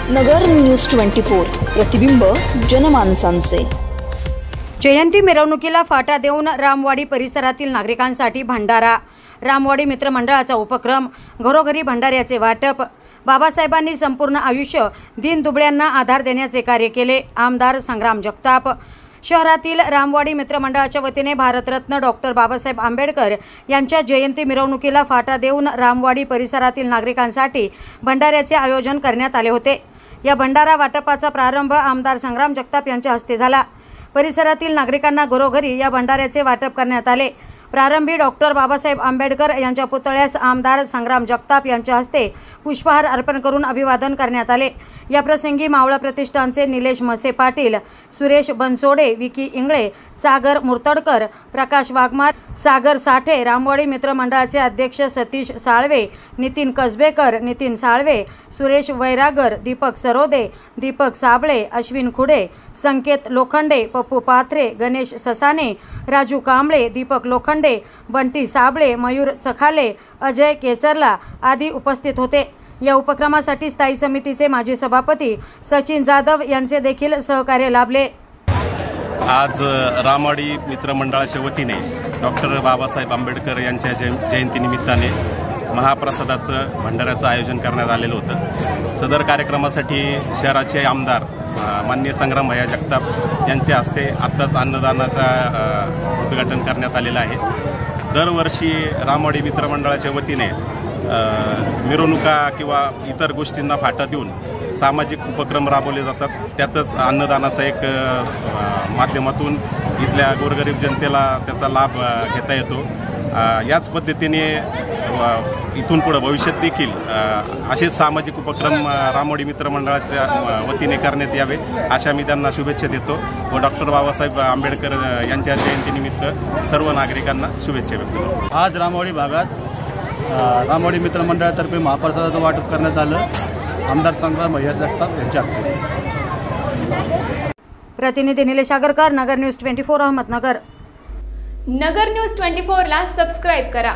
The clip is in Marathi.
नगर न्यूज 24 प्रतिबिंब जनमानसांचे। जयंती मिरवणुकीला फाटा देऊन रामवाडी परिसरातील नागरिकांसाठी भंडारा। रामवाडी मित्रमंडळाचा उपक्रम, घरोघरी भंडाऱ्याचे वाटप। बाबासाहेबांनी संपूर्ण आयुष्य दीनदुबळ्यांना आधार देण्याचे कार्य केले। आमदार संग्राम जगताप। शहरातील रामवाडी मित्रमंडळाच्या वतीने भारतरत्न डॉक्टर बाबासाहेब आंबेडकर यांच्या जयंती मिरवणुकीला फाटा देऊन रामवाडी परिसरातील नागरिकांसाठी भंडाऱ्याचे आयोजन करण्यात आले होते। या भंडारा वाटपाचा प्रारंभ आमदार संग्राम जगताप यांच्या हस्ते झाला। परिसरातील नागरिकांना घरोघरी या भंडाऱ्याचे वाटप करण्यात आले। प्रारंभी डॉक्टर बाबासाहेब आंबेडकर यांच्या पुतळ्यास आमदार संग्राम जगताप यांच्या हस्ते पुष्पहार अर्पण करून अभिवादन करण्यात आले। या प्रसंगी मावळा प्रतिष्ठानचे निलेश मसे पाटील, सुरेश बनसोडे, विकी इंगळे, सागर मुर्तडकर, प्रकाश वाघमार, सागर साठे, रामवाडी मित्रमंडळाचे अध्यक्ष सतीश साळवे, नितीन कसबेकर, नितीन साळवे, सुरेश वैरागर, दीपक सरोदे, दीपक साबळे, अश्विन खुडे, संकेत लोखंडे, पप्पू पाथरे, गणेश ससाने, राजू कांबळे, दीपक लोखंडे, बंटी साबळे, मयूर चखाले, अजय केचरला आदी उपस्थित होते। या उपक्रमासाठी स्थायी समितीचे माजी सभापती सचिन जाधव यांचे देखील सहकार्य लाभले। आज रामवाडी मित्रमंडळाच्या वतीने डॉक्टर बाबासाहेब आंबेडकर यांच्या जयंतीनिमित्ताने महाप्रसादाचं भंडाऱ्याचं आयोजन करण्यात आलेलं होतं। सदर कार्यक्रमासाठी शहराचे आमदार माननीय संग्राम भैया जगताप यांच्या हस्ते आत्ताच अन्नदानाचा उद्घाटन करण्यात आलेलं आहे। दरवर्षी रामवाडी मित्रमंडळाच्या वतीने मिरवणुका किंवा इतर गोष्टींना फाटा देऊन सामाजिक उपक्रम राबवले जातात। त्यातच अन्नदानाचा एक माध्यमातून इथल्या गोरगरीब जनतेला त्याचा लाभ घेता येतो। याच पद्धतीने इथून पुढे भविष्यात देखील असेच सामाजिक उपक्रम रामवाडी मित्रमंडळाच्या वतीने करण्यात यावे अशा मी त्यांना शुभेच्छा देतो व डॉक्टर बाबासाहेब आंबेडकर यांच्या जयंतीनिमित्त सर्व नागरिकांना शुभेच्छा व्यक्त करतो। आज रामवाडी भागात रामवाडी मित्रमंडळातर्फे महाप्रसादाचं वाटप करण्यात आलं। आमदार संग्राम भैया जगताप यांच्या हस्ते। प्रतिनिधी निलेश आगरकर, नगर न्यूज 24 अहमदनगर। नगर न्यूज 24 ला सबस्क्राइब करा।